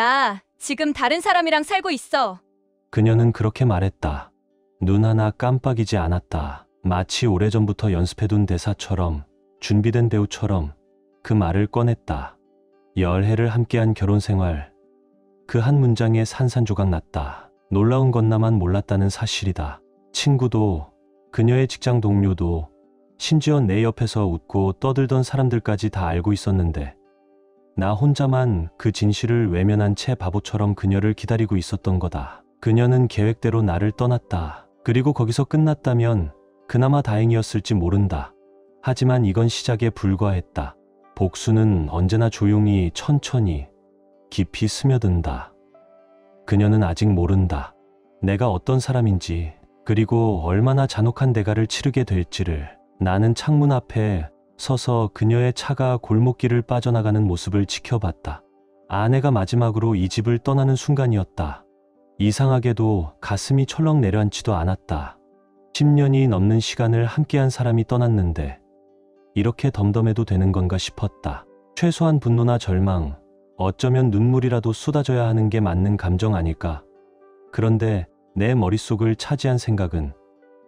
나 지금 다른 사람이랑 살고 있어. 그녀는 그렇게 말했다. 눈 하나 깜빡이지 않았다. 마치 오래전부터 연습해둔 대사처럼, 준비된 배우처럼 그 말을 꺼냈다. 열해를 함께한 결혼 생활. 그 한 문장에 산산조각 났다. 놀라운 건 나만 몰랐다는 사실이다. 친구도, 그녀의 직장 동료도, 심지어 내 옆에서 웃고 떠들던 사람들까지 다 알고 있었는데 나 혼자만 그 진실을 외면한 채 바보처럼 그녀를 기다리고 있었던 거다. 그녀는 계획대로 나를 떠났다. 그리고 거기서 끝났다면 그나마 다행이었을지 모른다. 하지만 이건 시작에 불과했다. 복수는 언제나 조용히, 천천히, 깊이 스며든다. 그녀는 아직 모른다. 내가 어떤 사람인지, 그리고 얼마나 잔혹한 대가를 치르게 될지를. 나는 창문 앞에 서서 그녀의 차가 골목길을 빠져나가는 모습을 지켜봤다. 아내가 마지막으로 이 집을 떠나는 순간이었다. 이상하게도 가슴이 철렁 내려앉지도 않았다. 10년이 넘는 시간을 함께한 사람이 떠났는데 이렇게 덤덤해도 되는 건가 싶었다. 최소한 분노나 절망, 어쩌면 눈물이라도 쏟아져야 하는 게 맞는 감정 아닐까. 그런데 내 머릿속을 차지한 생각은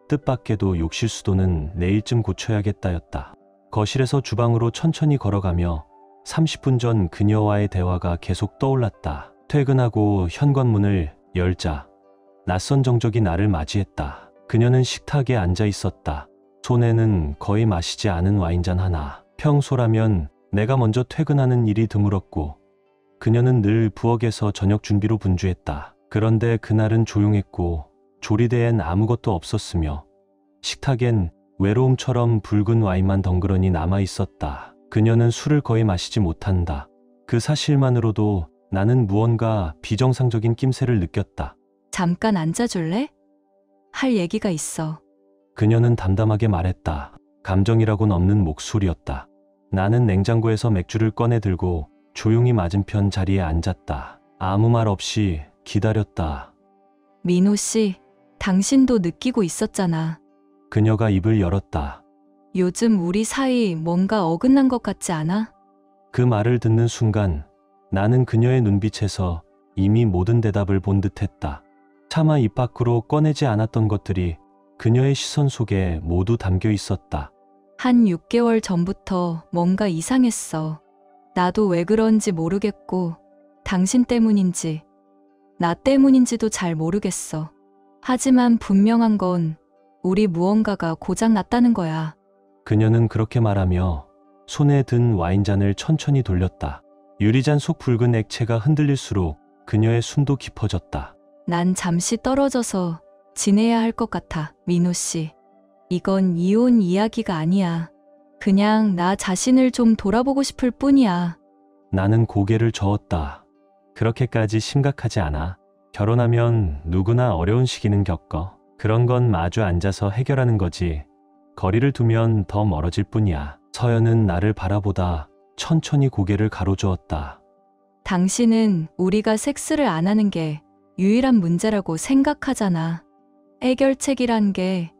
뜻밖에도 욕실 수도는 내일쯤 고쳐야겠다였다. 거실에서 주방으로 천천히 걸어가며 30분 전 그녀와의 대화가 계속 떠올랐다. 퇴근하고 현관문을 열자 낯선 정적이 나를 맞이했다. 그녀는 식탁에 앉아 있었다. 손에는 거의 마시지 않은 와인잔 하나. 평소라면 내가 먼저 퇴근하는 일이 드물었고 그녀는 늘 부엌에서 저녁 준비로 분주했다. 그런데 그날은 조용했고 조리대엔 아무것도 없었으며 식탁엔 외로움처럼 붉은 와인만 덩그러니 남아 있었다. 그녀는 술을 거의 마시지 못한다. 그 사실만으로도 나는 무언가 비정상적인 낌새를 느꼈다. 잠깐 앉아줄래? 할 얘기가 있어. 그녀는 담담하게 말했다. 감정이라고는 없는 목소리였다. 나는 냉장고에서 맥주를 꺼내 들고 조용히 맞은편 자리에 앉았다. 아무 말 없이 기다렸다. 민호 씨, 당신도 느끼고 있었잖아. 그녀가 입을 열었다. 요즘 우리 사이 뭔가 어긋난 것 같지 않아? 그 말을 듣는 순간 나는 그녀의 눈빛에서 이미 모든 대답을 본 듯했다. 차마 입 밖으로 꺼내지 않았던 것들이 그녀의 시선 속에 모두 담겨 있었다. 한 6개월 전부터 뭔가 이상했어. 나도 왜 그런지 모르겠고 당신 때문인지 나 때문인지도 잘 모르겠어. 하지만 분명한 건 우리 무언가가 고장 났다는 거야. 그녀는 그렇게 말하며 손에 든 와인잔을 천천히 돌렸다. 유리잔 속 붉은 액체가 흔들릴수록 그녀의 숨도 깊어졌다. 난 잠시 떨어져서 지내야 할 것 같아, 민호 씨. 이건 이혼 이야기가 아니야. 그냥 나 자신을 좀 돌아보고 싶을 뿐이야. 나는 고개를 저었다. 그렇게까지 심각하지 않아. 결혼하면 누구나 어려운 시기는 겪어. 그런 건 마주 앉아서 해결하는 거지. 거리를 두면 더 멀어질 뿐이야. 서연은 나를 바라보다 천천히 고개를 가로저었다. 당신은 우리가 섹스를 안 하는 게 유일한 문제라고 생각하잖아. 해결책이란 게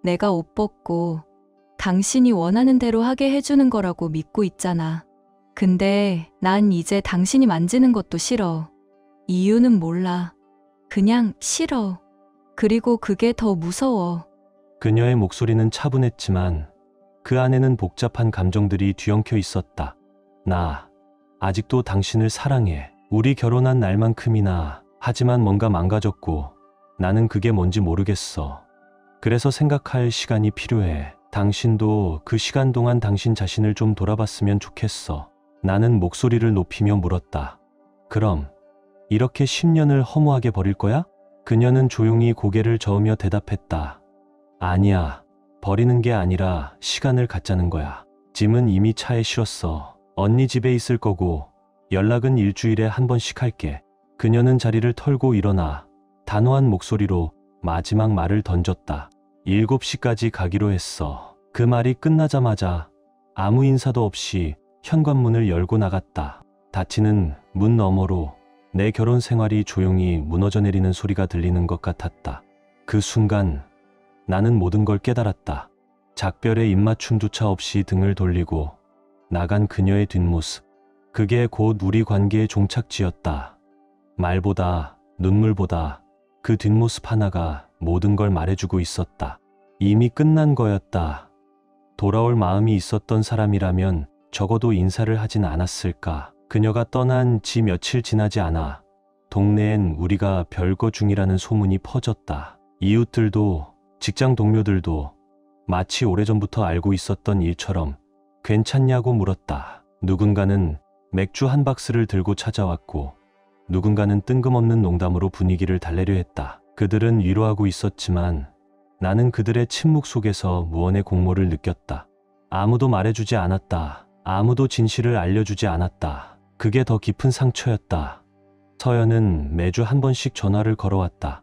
내가 옷 벗고 당신이 원하는 대로 하게 해주는 거라고 믿고 있잖아. 근데 난 이제 당신이 만지는 것도 싫어. 이유는 몰라. 그냥 싫어. 그리고 그게 더 무서워. 그녀의 목소리는 차분했지만 그 안에는 복잡한 감정들이 뒤엉켜 있었다. 나 아직도 당신을 사랑해. 우리 결혼한 날만큼이나. 하지만 뭔가 망가졌고 나는 그게 뭔지 모르겠어. 그래서 생각할 시간이 필요해. 당신도 그 시간 동안 당신 자신을 좀 돌아봤으면 좋겠어. 나는 목소리를 높이며 물었다. 그럼 이렇게 10년을 허무하게 버릴 거야? 그녀는 조용히 고개를 저으며 대답했다. 아니야. 버리는 게 아니라 시간을 갖자는 거야. 짐은 이미 차에 실었어. 언니 집에 있을 거고 연락은 일주일에 한 번씩 할게. 그녀는 자리를 털고 일어나 단호한 목소리로 마지막 말을 던졌다. 7시까지 가기로 했어. 그 말이 끝나자마자 아무 인사도 없이 현관문을 열고 나갔다. 닫히는 문 너머로 내 결혼 생활이 조용히 무너져 내리는 소리가 들리는 것 같았다. 그 순간 나는 모든 걸 깨달았다. 작별의 입맞춤조차 없이 등을 돌리고 나간 그녀의 뒷모습. 그게 곧 우리 관계의 종착지였다. 말보다, 눈물보다 그 뒷모습 하나가 모든 걸 말해주고 있었다. 이미 끝난 거였다. 돌아올 마음이 있었던 사람이라면 적어도 인사를 하진 않았을까. 그녀가 떠난 지 며칠 지나지 않아 동네엔 우리가 별거 중이라는 소문이 퍼졌다. 이웃들도 직장 동료들도 마치 오래전부터 알고 있었던 일처럼 괜찮냐고 물었다. 누군가는 맥주 한 박스를 들고 찾아왔고 누군가는 뜬금없는 농담으로 분위기를 달래려 했다. 그들은 위로하고 있었지만 나는 그들의 침묵 속에서 무언의 공모를 느꼈다. 아무도 말해주지 않았다. 아무도 진실을 알려주지 않았다. 그게 더 깊은 상처였다. 서연은 매주 한 번씩 전화를 걸어왔다.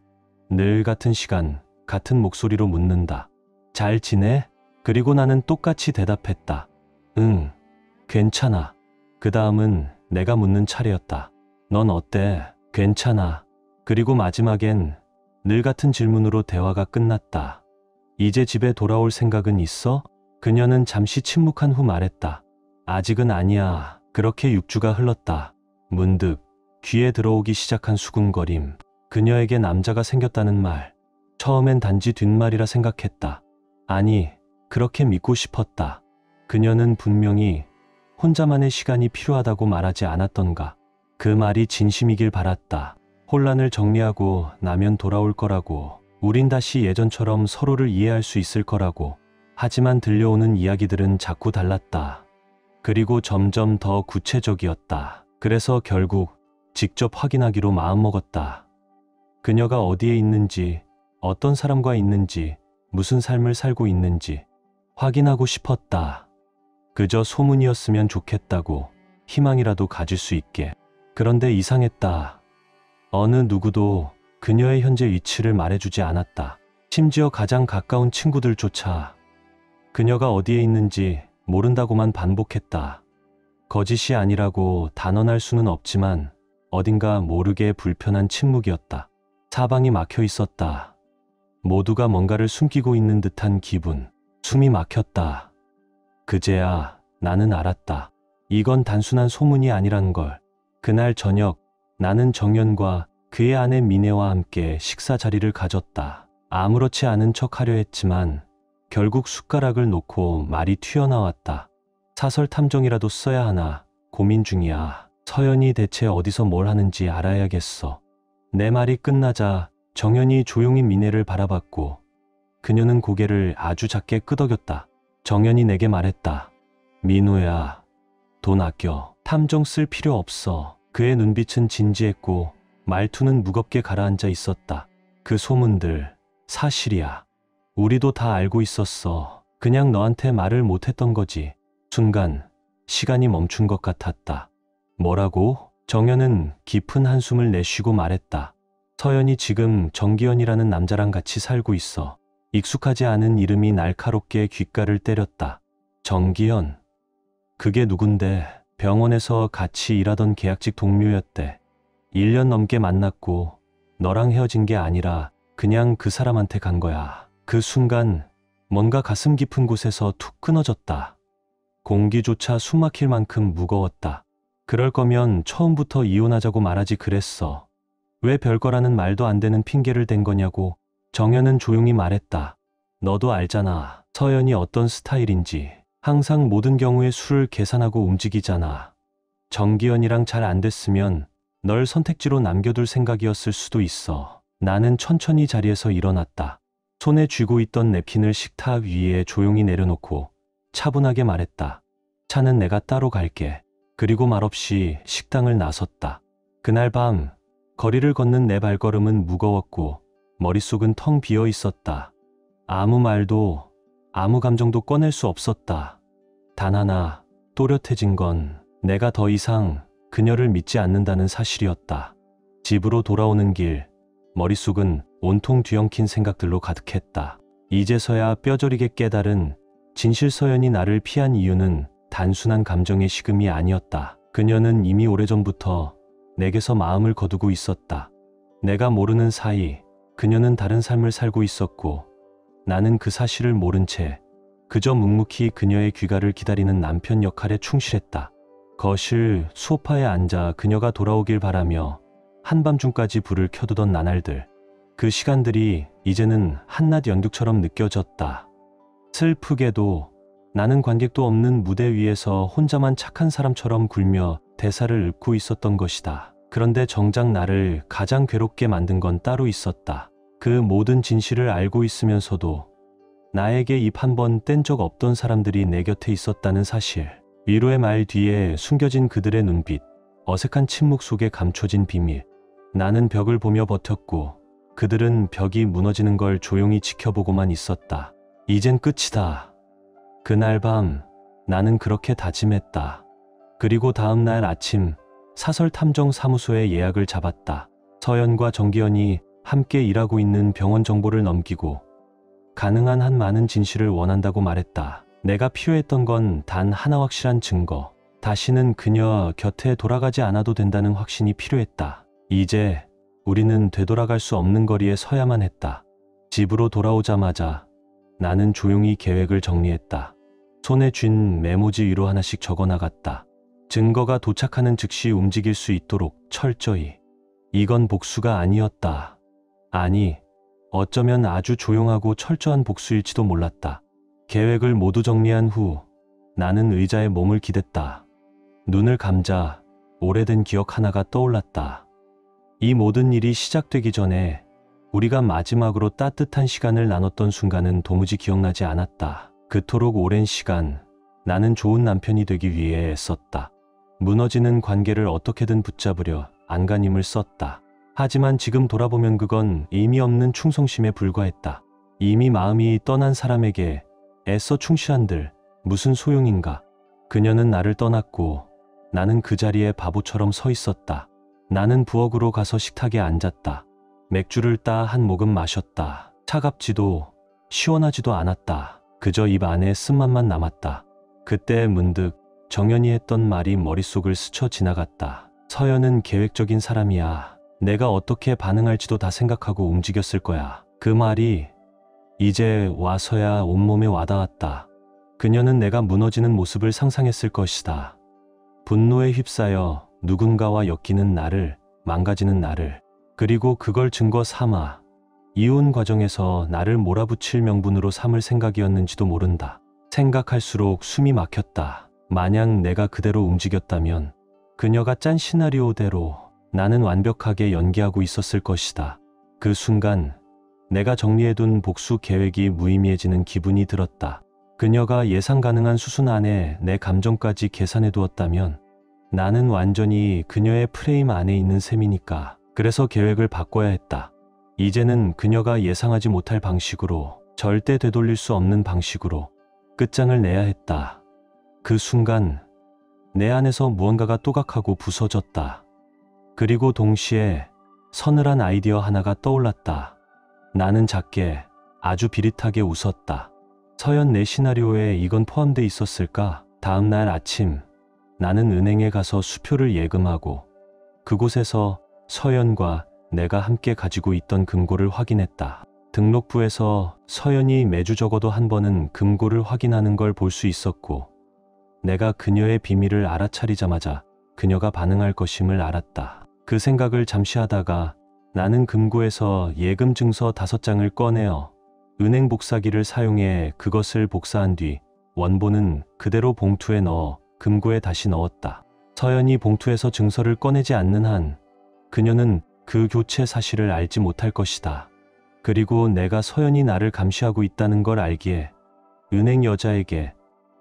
늘 같은 시간, 같은 목소리로 묻는다. 잘 지내? 그리고 나는 똑같이 대답했다. 응, 괜찮아. 그 다음은 내가 묻는 차례였다. 넌 어때? 괜찮아. 그리고 마지막엔 늘 같은 질문으로 대화가 끝났다. 이제 집에 돌아올 생각은 있어? 그녀는 잠시 침묵한 후 말했다. 아직은 아니야. 그렇게 6주가 흘렀다. 문득 귀에 들어오기 시작한 수군거림. 그녀에게 남자가 생겼다는 말. 처음엔 단지 뒷말이라 생각했다. 아니, 그렇게 믿고 싶었다. 그녀는 분명히 혼자만의 시간이 필요하다고 말하지 않았던가. 그 말이 진심이길 바랐다. 혼란을 정리하고 나면 돌아올 거라고. 우린 다시 예전처럼 서로를 이해할 수 있을 거라고. 하지만 들려오는 이야기들은 자꾸 달랐다. 그리고 점점 더 구체적이었다. 그래서 결국 직접 확인하기로 마음먹었다. 그녀가 어디에 있는지, 어떤 사람과 있는지, 무슨 삶을 살고 있는지 확인하고 싶었다. 그저 소문이었으면 좋겠다고, 희망이라도 가질 수 있게. 그런데 이상했다. 어느 누구도 그녀의 현재 위치를 말해주지 않았다. 심지어 가장 가까운 친구들조차 그녀가 어디에 있는지 모른다고만 반복했다. 거짓이 아니라고 단언할 수는 없지만 어딘가 모르게 불편한 침묵이었다. 사방이 막혀 있었다. 모두가 뭔가를 숨기고 있는 듯한 기분. 숨이 막혔다. 그제야 나는 알았다. 이건 단순한 소문이 아니란 걸. 그날 저녁 나는 정연과 그의 아내 미네와 함께 식사 자리를 가졌다. 아무렇지 않은 척 하려 했지만 결국 숟가락을 놓고 말이 튀어나왔다. 사설 탐정이라도 써야 하나 고민 중이야. 서연이 대체 어디서 뭘 하는지 알아야겠어. 내 말이 끝나자 정연이 조용히 미네를 바라봤고 그녀는 고개를 아주 작게 끄덕였다. 정연이 내게 말했다. 민호야, 돈 아껴. 탐정 쓸 필요 없어. 그의 눈빛은 진지했고 말투는 무겁게 가라앉아 있었다. 그 소문들 사실이야. 우리도 다 알고 있었어. 그냥 너한테 말을 못했던 거지. 순간 시간이 멈춘 것 같았다. 뭐라고? 정연은 깊은 한숨을 내쉬고 말했다. 서연이 지금 정기현이라는 남자랑 같이 살고 있어. 익숙하지 않은 이름이 날카롭게 귓가를 때렸다. 정기현. 그게 누군데? 병원에서 같이 일하던 계약직 동료였대. 1년 넘게 만났고 너랑 헤어진 게 아니라 그냥 그 사람한테 간 거야. 그 순간 뭔가 가슴 깊은 곳에서 툭 끊어졌다. 공기조차 숨막힐 만큼 무거웠다. 그럴 거면 처음부터 이혼하자고 말하지 그랬어. 왜 별거라는 말도 안 되는 핑계를 댄 거냐고. 정연은 조용히 말했다. 너도 알잖아. 서연이 어떤 스타일인지. 항상 모든 경우에 수를 계산하고 움직이잖아. 정기현이랑 잘 안 됐으면 널 선택지로 남겨둘 생각이었을 수도 있어. 나는 천천히 자리에서 일어났다. 손에 쥐고 있던 냅킨을 식탁 위에 조용히 내려놓고 차분하게 말했다. 차는 내가 따로 갈게. 그리고 말없이 식당을 나섰다. 그날 밤 거리를 걷는 내 발걸음은 무거웠고 머릿속은 텅 비어 있었다. 아무 말도 아무 감정도 꺼낼 수 없었다. 단 하나 또렷해진 건 내가 더 이상 그녀를 믿지 않는다는 사실이었다. 집으로 돌아오는 길, 머릿속은 온통 뒤엉킨 생각들로 가득했다. 이제서야 뼈저리게 깨달은 진실 서연이 나를 피한 이유는 단순한 감정의 식음이 아니었다. 그녀는 이미 오래전부터 내게서 마음을 거두고 있었다. 내가 모르는 사이 그녀는 다른 삶을 살고 있었고 나는 그 사실을 모른 채 그저 묵묵히 그녀의 귀가를 기다리는 남편 역할에 충실했다. 거실 소파에 앉아 그녀가 돌아오길 바라며 한밤중까지 불을 켜두던 나날들. 그 시간들이 이제는 한낮 연극처럼 느껴졌다. 슬프게도 나는 관객도 없는 무대 위에서 혼자만 착한 사람처럼 굴며 대사를 읊고 있었던 것이다. 그런데 정작 나를 가장 괴롭게 만든 건 따로 있었다. 그 모든 진실을 알고 있으면서도 나에게 입 한 번 뗀 적 없던 사람들이 내 곁에 있었다는 사실. 위로의 말 뒤에 숨겨진 그들의 눈빛, 어색한 침묵 속에 감춰진 비밀. 나는 벽을 보며 버텼고 그들은 벽이 무너지는 걸 조용히 지켜보고만 있었다. 이젠 끝이다. 그날 밤 나는 그렇게 다짐했다. 그리고 다음 날 아침 사설탐정사무소에 예약을 잡았다. 서연과 정기현이 함께 일하고 있는 병원 정보를 넘기고 가능한 한 많은 진실을 원한다고 말했다. 내가 필요했던 건 단 하나, 확실한 증거. 다시는 그녀 곁에 돌아가지 않아도 된다는 확신이 필요했다. 이제 우리는 되돌아갈 수 없는 거리에 서야만 했다. 집으로 돌아오자마자 나는 조용히 계획을 정리했다. 손에 쥔 메모지 위로 하나씩 적어나갔다. 증거가 도착하는 즉시 움직일 수 있도록 철저히. 이건 복수가 아니었다. 아니, 어쩌면 아주 조용하고 철저한 복수일지도 몰랐다. 계획을 모두 정리한 후 나는 의자에 몸을 기댔다. 눈을 감자 오래된 기억 하나가 떠올랐다. 이 모든 일이 시작되기 전에 우리가 마지막으로 따뜻한 시간을 나눴던 순간은 도무지 기억나지 않았다. 그토록 오랜 시간 나는 좋은 남편이 되기 위해 애썼다. 무너지는 관계를 어떻게든 붙잡으려 안간힘을 썼다. 하지만 지금 돌아보면 그건 의미 없는 충성심에 불과했다. 이미 마음이 떠난 사람에게 애써 충실한들 무슨 소용인가. 그녀는 나를 떠났고 나는 그 자리에 바보처럼 서 있었다. 나는 부엌으로 가서 식탁에 앉았다. 맥주를 따 한 모금 마셨다. 차갑지도 시원하지도 않았다. 그저 입 안에 쓴맛만 남았다. 그때 문득 정연이 했던 말이 머릿속을 스쳐 지나갔다. 서연은 계획적인 사람이야. 내가 어떻게 반응할지도 다 생각하고 움직였을 거야. 그 말이 이제 와서야 온몸에 와닿았다. 그녀는 내가 무너지는 모습을 상상했을 것이다. 분노에 휩싸여 누군가와 엮이는 나를, 망가지는 나를, 그리고 그걸 증거 삼아 이혼 과정에서 나를 몰아붙일 명분으로 삼을 생각이었는지도 모른다. 생각할수록 숨이 막혔다. 만약 내가 그대로 움직였다면 그녀가 짠 시나리오대로 나는 완벽하게 연기하고 있었을 것이다. 그 순간 내가 정리해둔 복수 계획이 무의미해지는 기분이 들었다. 그녀가 예상 가능한 수순 안에 내 감정까지 계산해 두었다면 나는 완전히 그녀의 프레임 안에 있는 셈이니까. 그래서 계획을 바꿔야 했다. 이제는 그녀가 예상하지 못할 방식으로, 절대 되돌릴 수 없는 방식으로 끝장을 내야 했다. 그 순간 내 안에서 무언가가 또각하고 부서졌다. 그리고 동시에 서늘한 아이디어 하나가 떠올랐다. 나는 작게, 아주 비릿하게 웃었다. 서연 내 시나리오에 이건 포함돼 있었을까? 다음 날 아침 나는 은행에 가서 수표를 예금하고 그곳에서 서연과 내가 함께 가지고 있던 금고를 확인했다. 등록부에서 서연이 매주 적어도 한 번은 금고를 확인하는 걸 볼 수 있었고 내가 그녀의 비밀을 알아차리자마자 그녀가 반응할 것임을 알았다. 그 생각을 잠시 하다가 나는 금고에서 예금 증서 5장을 꺼내어 은행 복사기를 사용해 그것을 복사한 뒤 원본은 그대로 봉투에 넣어 금고에 다시 넣었다. 서연이 봉투에서 증서를 꺼내지 않는 한 그녀는 그 교체 사실을 알지 못할 것이다. 그리고 내가 서연이 나를 감시하고 있다는 걸 알기에 은행 여자에게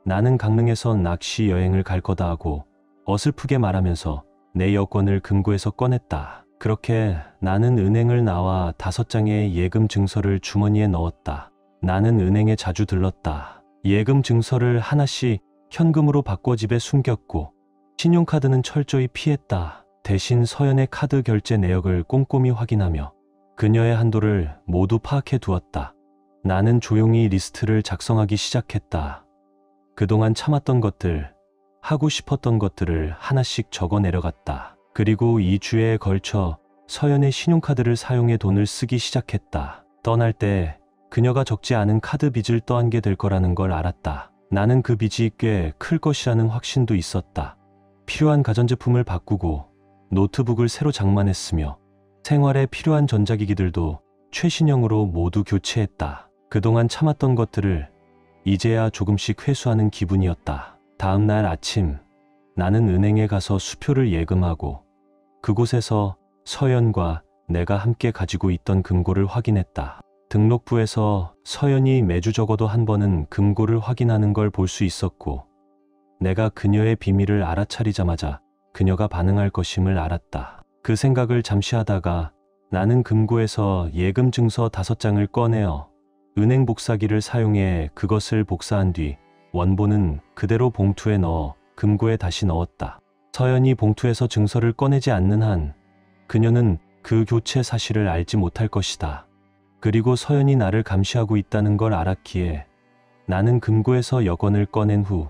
나는 강릉에서 낚시 여행을 갈 거다 하고 어설프게 말하면서 내 여권을 금고에서 꺼냈다. 그렇게 나는 은행을 나와 5장의 예금 증서를 주머니에 넣었다. 나는 은행에 자주 들렀다. 예금 증서를 하나씩 현금으로 바꿔 집에 숨겼고 신용카드는 철저히 피했다. 대신 서연의 카드 결제 내역을 꼼꼼히 확인하며 그녀의 한도를 모두 파악해 두었다. 나는 조용히 리스트를 작성하기 시작했다. 그동안 참았던 것들, 하고 싶었던 것들을 하나씩 적어 내려갔다. 그리고 2주에 걸쳐 서연의 신용카드를 사용해 돈을 쓰기 시작했다. 떠날 때 그녀가 적지 않은 카드 빚을 떠안게 될 거라는 걸 알았다. 나는 그 빚이 꽤 클 것이라는 확신도 있었다. 필요한 가전제품을 바꾸고 노트북을 새로 장만했으며 생활에 필요한 전자기기들도 최신형으로 모두 교체했다. 그동안 참았던 것들을 이제야 조금씩 회수하는 기분이었다. 다음 날 아침, 나는 은행에 가서 수표를 예금하고 그곳에서 서연과 내가 함께 가지고 있던 금고를 확인했다. 등록부에서 서연이 매주 적어도 한 번은 금고를 확인하는 걸 볼 수 있었고, 내가 그녀의 비밀을 알아차리자마자 그녀가 반응할 것임을 알았다. 그 생각을 잠시 하다가 나는 금고에서 예금 증서 5장을 꺼내어 은행 복사기를 사용해 그것을 복사한 뒤 원본은 그대로 봉투에 넣어 금고에 다시 넣었다. 서연이 봉투에서 증서를 꺼내지 않는 한 그녀는 그 교체 사실을 알지 못할 것이다. 그리고 서연이 나를 감시하고 있다는 걸 알았기에 나는 금고에서 여권을 꺼낸 후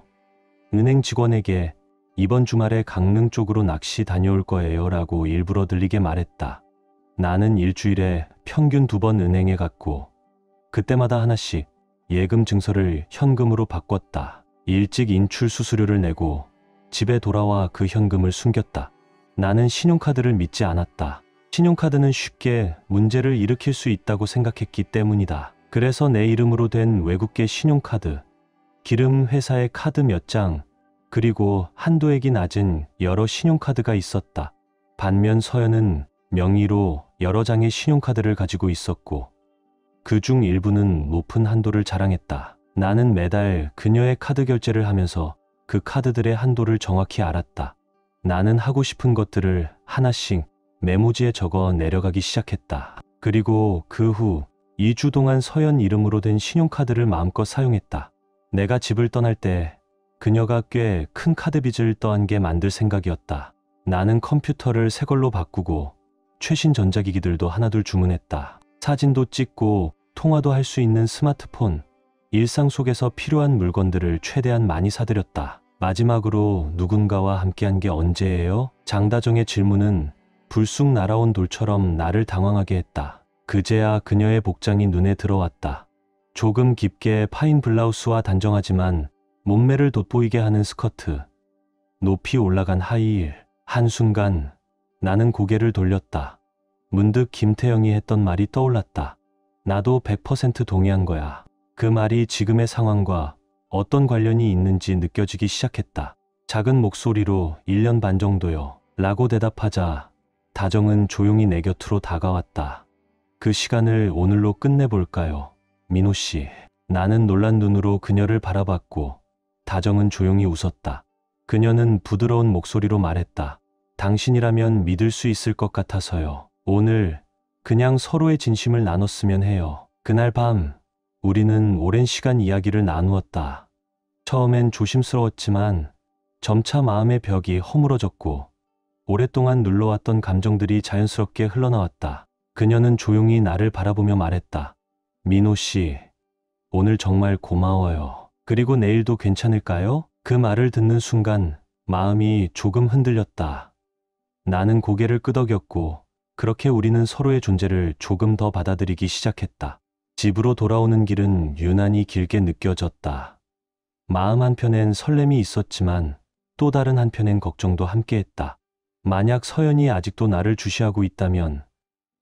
은행 직원에게 이번 주말에 강릉 쪽으로 낚시 다녀올 거예요 라고 일부러 들리게 말했다. 나는 일주일에 평균 2번 은행에 갔고 그때마다 하나씩 예금 증서를 현금으로 바꿨다. 일찍 인출 수수료를 내고 집에 돌아와 그 현금을 숨겼다. 나는 신용카드를 믿지 않았다. 신용카드는 쉽게 문제를 일으킬 수 있다고 생각했기 때문이다. 그래서 내 이름으로 된 외국계 신용카드, 기름 회사의 카드 몇 장, 그리고 한도액이 낮은 여러 신용카드가 있었다. 반면 서연은 명의로 여러 장의 신용카드를 가지고 있었고 그중 일부는 높은 한도를 자랑했다. 나는 매달 그녀의 카드 결제를 하면서 그 카드들의 한도를 정확히 알았다. 나는 하고 싶은 것들을 하나씩 메모지에 적어 내려가기 시작했다. 그리고 그 후 2주 동안 서연 이름으로 된 신용카드를 마음껏 사용했다. 내가 집을 떠날 때 그녀가 꽤 큰 카드빚을 떠안게 만들 생각이었다. 나는 컴퓨터를 새 걸로 바꾸고 최신 전자기기들도 하나둘 주문했다. 사진도 찍고 통화도 할 수 있는 스마트폰, 일상 속에서 필요한 물건들을 최대한 많이 사들였다. 마지막으로 누군가와 함께한 게 언제예요? 장다정의 질문은 불쑥 날아온 돌처럼 나를 당황하게 했다. 그제야 그녀의 복장이 눈에 들어왔다. 조금 깊게 파인 블라우스와 단정하지만 몸매를 돋보이게 하는 스커트, 높이 올라간 하이힐. 한순간 나는 고개를 돌렸다. 문득 김태영이 했던 말이 떠올랐다. 나도 100% 동의한 거야. 그 말이 지금의 상황과 어떤 관련이 있는지 느껴지기 시작했다. 작은 목소리로 1년 반 정도요. 라고 대답하자 다정은 조용히 내 곁으로 다가왔다. 그 시간을 오늘로 끝내볼까요? 민호 씨. 나는 놀란 눈으로 그녀를 바라봤고 다정은 조용히 웃었다. 그녀는 부드러운 목소리로 말했다. 당신이라면 믿을 수 있을 것 같아서요. 오늘 그냥 서로의 진심을 나눴으면 해요. 그날 밤 우리는 오랜 시간 이야기를 나누었다. 처음엔 조심스러웠지만 점차 마음의 벽이 허물어졌고 오랫동안 눌러왔던 감정들이 자연스럽게 흘러나왔다. 그녀는 조용히 나를 바라보며 말했다. 민호 씨, 오늘 정말 고마워요. 그리고 내일도 괜찮을까요? 그 말을 듣는 순간 마음이 조금 흔들렸다. 나는 고개를 끄덕였고 그렇게 우리는 서로의 존재를 조금 더 받아들이기 시작했다. 집으로 돌아오는 길은 유난히 길게 느껴졌다. 마음 한편엔 설렘이 있었지만 또 다른 한편엔 걱정도 함께했다. 만약 서연이 아직도 나를 주시하고 있다면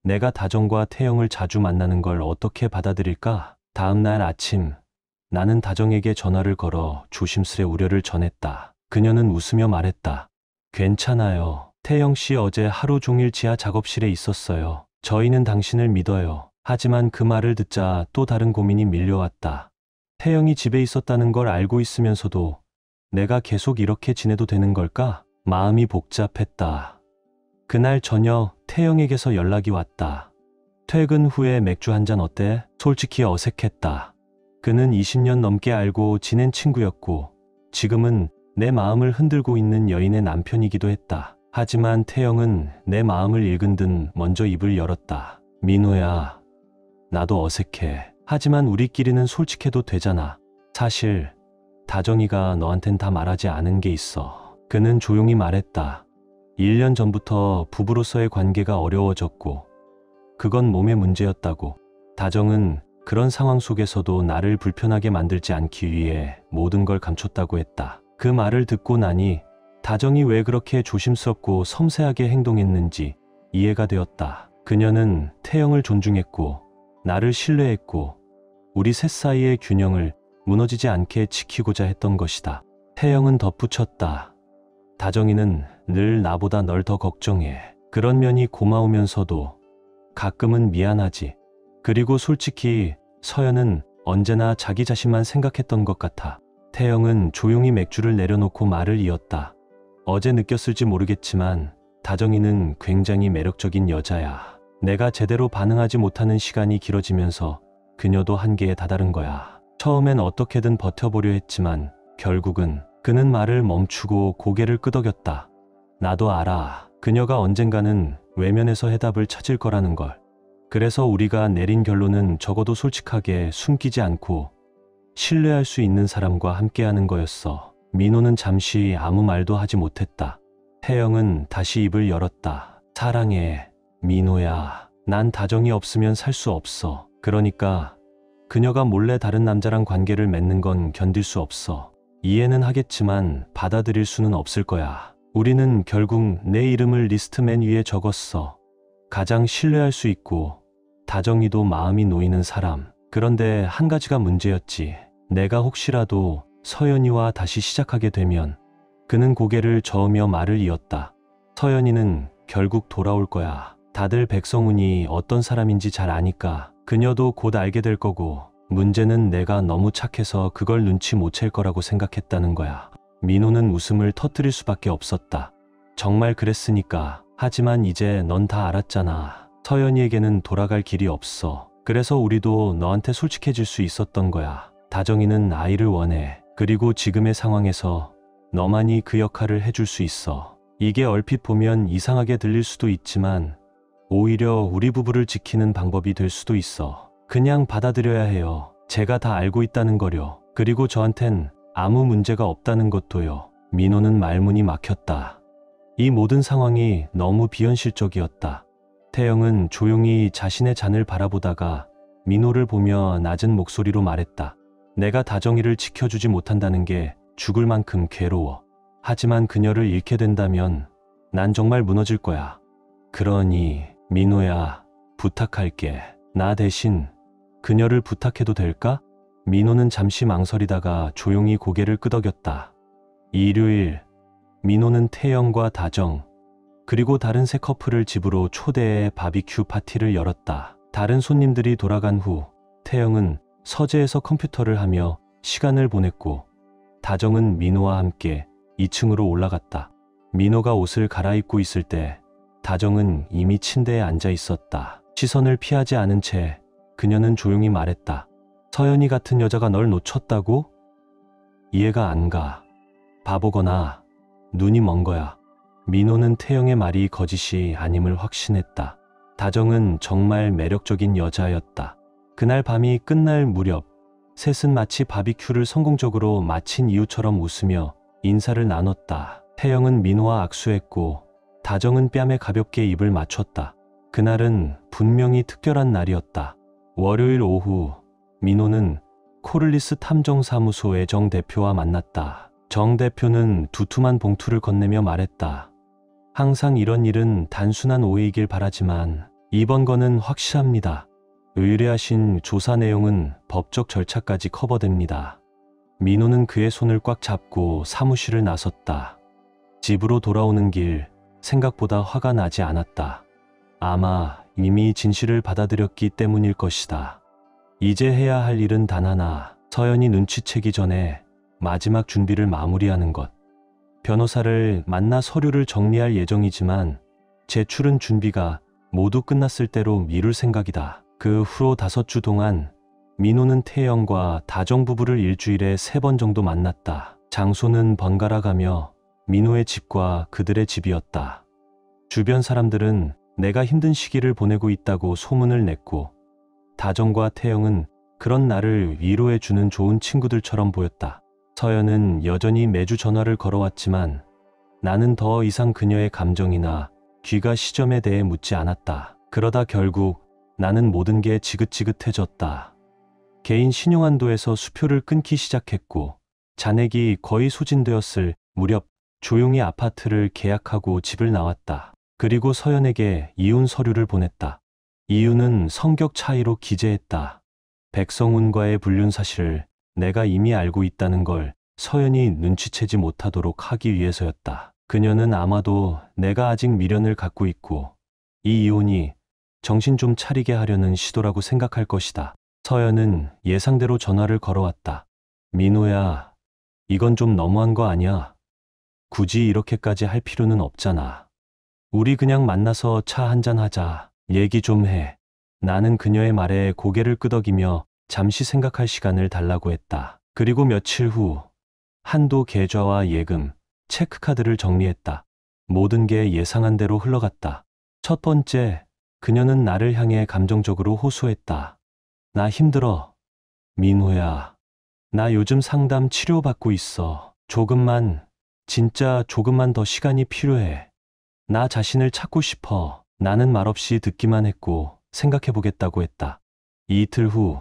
내가 다정과 태영을 자주 만나는 걸 어떻게 받아들일까? 다음 날 아침 나는 다정에게 전화를 걸어 조심스레 우려를 전했다. 그녀는 웃으며 말했다. 괜찮아요. 태영 씨 어제 하루 종일 지하 작업실에 있었어요. 저희는 당신을 믿어요. 하지만 그 말을 듣자 또 다른 고민이 밀려왔다. 태영이 집에 있었다는 걸 알고 있으면서도 내가 계속 이렇게 지내도 되는 걸까? 마음이 복잡했다. 그날 저녁 태영에게서 연락이 왔다. 퇴근 후에 맥주 한잔 어때? 솔직히 어색했다. 그는 20년 넘게 알고 지낸 친구였고 지금은 내 마음을 흔들고 있는 여인의 남편이기도 했다. 하지만 태영은 내 마음을 읽은 듯 먼저 입을 열었다. 민호야, 나도 어색해. 하지만 우리끼리는 솔직해도 되잖아. 사실 다정이가 너한텐 다 말하지 않은 게 있어. 그는 조용히 말했다. 1년 전부터 부부로서의 관계가 어려워졌고 그건 몸의 문제였다고. 다정은 그런 상황 속에서도 나를 불편하게 만들지 않기 위해 모든 걸 감췄다고 했다. 그 말을 듣고 나니 다정이 왜 그렇게 조심스럽고 섬세하게 행동했는지 이해가 되었다. 그녀는 태영을 존중했고 나를 신뢰했고 우리 셋 사이의 균형을 무너지지 않게 지키고자 했던 것이다. 태영은 덧붙였다. 다정이는 늘 나보다 널 더 걱정해. 그런 면이 고마우면서도 가끔은 미안하지. 그리고 솔직히 서연은 언제나 자기 자신만 생각했던 것 같아. 태영은 조용히 맥주를 내려놓고 말을 이었다. 어제 느꼈을지 모르겠지만 다정이는 굉장히 매력적인 여자야. 내가 제대로 반응하지 못하는 시간이 길어지면서 그녀도 한계에 다다른 거야. 처음엔 어떻게든 버텨보려 했지만 결국은 그는 말을 멈추고 고개를 끄덕였다. 나도 알아. 그녀가 언젠가는 외면에서 해답을 찾을 거라는 걸. 그래서 우리가 내린 결론은 적어도 솔직하게 숨기지 않고 신뢰할 수 있는 사람과 함께하는 거였어. 민호는 잠시 아무 말도 하지 못했다. 태영은 다시 입을 열었다. 사랑해, 민호야. 난 다정이 없으면 살 수 없어. 그러니까 그녀가 몰래 다른 남자랑 관계를 맺는 건 견딜 수 없어. 이해는 하겠지만 받아들일 수는 없을 거야. 우리는 결국 내 이름을 리스트 맨 위에 적었어. 가장 신뢰할 수 있고 다정이도 마음이 놓이는 사람. 그런데 한 가지가 문제였지. 내가 혹시라도 서연이와 다시 시작하게 되면. 그는 고개를 저으며 말을 이었다. 서연이는 결국 돌아올 거야. 다들 백성훈이 어떤 사람인지 잘 아니까 그녀도 곧 알게 될 거고, 문제는 내가 너무 착해서 그걸 눈치 못 챌 거라고 생각했다는 거야. 민호는 웃음을 터뜨릴 수밖에 없었다. 정말 그랬으니까. 하지만 이제 넌 다 알았잖아. 서연이에게는 돌아갈 길이 없어. 그래서 우리도 너한테 솔직해질 수 있었던 거야. 다정이는 아이를 원해. 그리고 지금의 상황에서 너만이 그 역할을 해줄 수 있어. 이게 얼핏 보면 이상하게 들릴 수도 있지만 오히려 우리 부부를 지키는 방법이 될 수도 있어. 그냥 받아들여야 해요. 제가 다 알고 있다는 거려. 그리고 저한텐 아무 문제가 없다는 것도요. 민호는 말문이 막혔다. 이 모든 상황이 너무 비현실적이었다. 태영은 조용히 자신의 잔을 바라보다가 민호를 보며 낮은 목소리로 말했다. 내가 다정이를 지켜주지 못한다는 게 죽을 만큼 괴로워. 하지만 그녀를 잃게 된다면 난 정말 무너질 거야. 그러니 민호야, 부탁할게. 나 대신 그녀를 부탁해도 될까? 민호는 잠시 망설이다가 조용히 고개를 끄덕였다. 일요일, 민호는 태영과 다정, 그리고 다른 세 커플을 집으로 초대해 바비큐 파티를 열었다. 다른 손님들이 돌아간 후 태영은 서재에서 컴퓨터를 하며 시간을 보냈고, 다정은 민호와 함께 2층으로 올라갔다. 민호가 옷을 갈아입고 있을 때 다정은 이미 침대에 앉아 있었다. 시선을 피하지 않은 채 그녀는 조용히 말했다. 서연이 같은 여자가 널 놓쳤다고? 이해가 안 가. 바보거나 눈이 먼 거야. 민호는 태영의 말이 거짓이 아님을 확신했다. 다정은 정말 매력적인 여자였다. 그날 밤이 끝날 무렵 셋은 마치 바비큐를 성공적으로 마친 이유처럼 웃으며 인사를 나눴다. 태영은 민호와 악수했고 다정은 뺨에 가볍게 입을 맞췄다. 그날은 분명히 특별한 날이었다. 월요일 오후 민호는 코를리스 탐정사무소의 정 대표와 만났다. 정 대표는 두툼한 봉투를 건네며 말했다. 항상 이런 일은 단순한 오해이길 바라지만 이번 건은 확실합니다. 의뢰하신 조사 내용은 법적 절차까지 커버됩니다. 민호는 그의 손을 꽉 잡고 사무실을 나섰다. 집으로 돌아오는 길 생각보다 화가 나지 않았다. 아마 이미 진실을 받아들였기 때문일 것이다. 이제 해야 할 일은 단 하나, 서연이 눈치채기 전에 마지막 준비를 마무리하는 것. 변호사를 만나 서류를 정리할 예정이지만 제출은 준비가 모두 끝났을 때로 미룰 생각이다. 그 후로 5주 동안 민호는 태영과 다정 부부를 일주일에 3번 정도 만났다. 장소는 번갈아 가며 민호의 집과 그들의 집이었다. 주변 사람들은 내가 힘든 시기를 보내고 있다고 소문을 냈고, 다정과 태영은 그런 나를 위로해주는 좋은 친구들처럼 보였다. 서연은 여전히 매주 전화를 걸어왔지만 나는 더 이상 그녀의 감정이나 귀가 시점에 대해 묻지 않았다. 그러다 결국 나는 모든 게 지긋지긋해졌다. 개인 신용한도에서 수표를 끊기 시작했고, 잔액이 거의 소진되었을 무렵 조용히 아파트를 계약하고 집을 나왔다. 그리고 서연에게 이혼 서류를 보냈다. 이유는 성격 차이로 기재했다. 백성훈과의 불륜 사실을 내가 이미 알고 있다는 걸 서연이 눈치채지 못하도록 하기 위해서였다. 그녀는 아마도 내가 아직 미련을 갖고 있고 이 이혼이 정신 좀 차리게 하려는 시도라고 생각할 것이다. 서연은 예상대로 전화를 걸어왔다. 민호야, 이건 좀 너무한 거 아니야? 굳이 이렇게까지 할 필요는 없잖아. 우리 그냥 만나서 차 한잔 하자. 얘기 좀 해. 나는 그녀의 말에 고개를 끄덕이며 잠시 생각할 시간을 달라고 했다. 그리고 며칠 후 한도 계좌와 예금, 체크카드를 정리했다. 모든 게 예상한 대로 흘러갔다. 첫 번째, 그녀는 나를 향해 감정적으로 호소했다. 나 힘들어. 민호야, 나 요즘 상담 치료받고 있어. 조금만, 진짜 조금만 더 시간이 필요해. 나 자신을 찾고 싶어. 나는 말없이 듣기만 했고 생각해보겠다고 했다. 이틀 후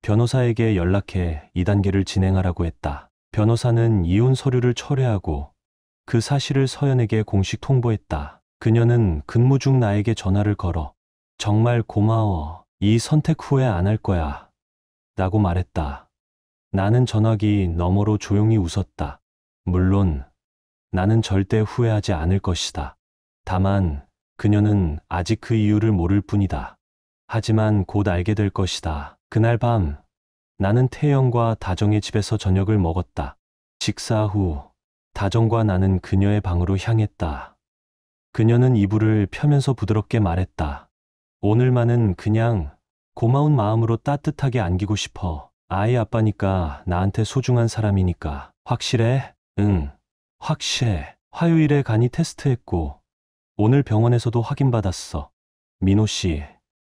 변호사에게 연락해 2단계를 진행하라고 했다. 변호사는 이혼 서류를 철회하고 그 사실을 서연에게 공식 통보했다. 그녀는 근무 중 나에게 전화를 걸어 정말 고마워. 이 선택 후회 안 할 거야. 라고 말했다. 나는 전화기 너머로 조용히 웃었다. 물론 나는 절대 후회하지 않을 것이다. 다만 그녀는 아직 그 이유를 모를 뿐이다. 하지만 곧 알게 될 것이다. 그날 밤 나는 태영과 다정의 집에서 저녁을 먹었다. 식사 후 다정과 나는 그녀의 방으로 향했다. 그녀는 이불을 펴면서 부드럽게 말했다. 오늘만은 그냥 고마운 마음으로 따뜻하게 안기고 싶어. 아이 아빠니까 나한테 소중한 사람이니까. 확실해? 응, 확실해. 화요일에 간이 테스트했고 오늘 병원에서도 확인받았어. 민호 씨,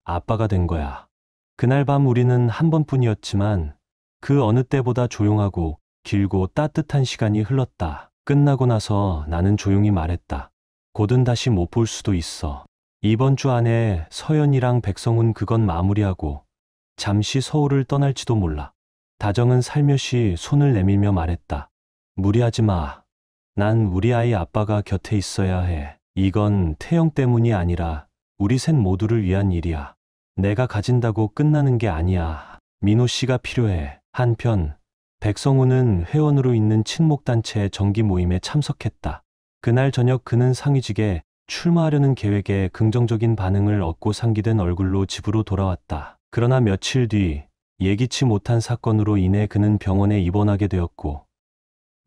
아빠가 된 거야. 그날 밤 우리는 한 번뿐이었지만 그 어느 때보다 조용하고 길고 따뜻한 시간이 흘렀다. 끝나고 나서 나는 조용히 말했다. 곧은 다시 못 볼 수도 있어. 이번 주 안에 서연이랑 백성훈 그건 마무리하고 잠시 서울을 떠날지도 몰라. 다정은 살며시 손을 내밀며 말했다. 무리하지 마. 난 우리 아이 아빠가 곁에 있어야 해. 이건 태영 때문이 아니라 우리 셋 모두를 위한 일이야. 내가 가진다고 끝나는 게 아니야. 민호 씨가 필요해. 한편 백성훈은 회원으로 있는 친목단체 정기 모임에 참석했다. 그날 저녁 그는 상위직에 출마하려는 계획에 긍정적인 반응을 얻고 상기된 얼굴로 집으로 돌아왔다. 그러나 며칠 뒤 예기치 못한 사건으로 인해 그는 병원에 입원하게 되었고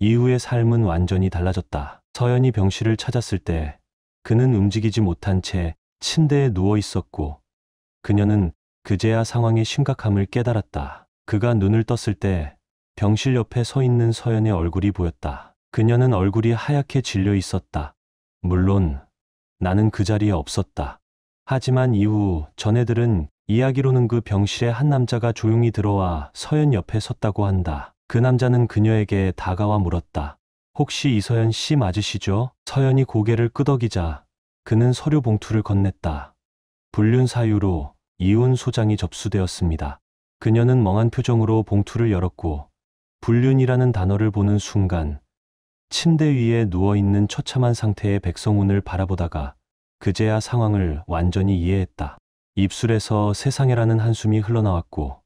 이후의 삶은 완전히 달라졌다. 서연이 병실을 찾았을 때 그는 움직이지 못한 채 침대에 누워 있었고 그녀는 그제야 상황의 심각함을 깨달았다. 그가 눈을 떴을 때 병실 옆에 서 있는 서연의 얼굴이 보였다. 그녀는 얼굴이 하얗게 질려 있었다. 물론 나는 그 자리에 없었다. 하지만 이후 전해들은 이야기로는 그 병실에 한 남자가 조용히 들어와 서연 옆에 섰다고 한다. 그 남자는 그녀에게 다가와 물었다. 혹시 이서연 씨 맞으시죠? 서연이 고개를 끄덕이자 그는 서류 봉투를 건넸다. 불륜 사유로 이혼 소장이 접수되었습니다. 그녀는 멍한 표정으로 봉투를 열었고 불륜이라는 단어를 보는 순간 침대 위에 누워있는 처참한 상태의 백성훈을 바라보다가 그제야 상황을 완전히 이해했다. 입술에서 세상에라는 한숨이 흘러나왔고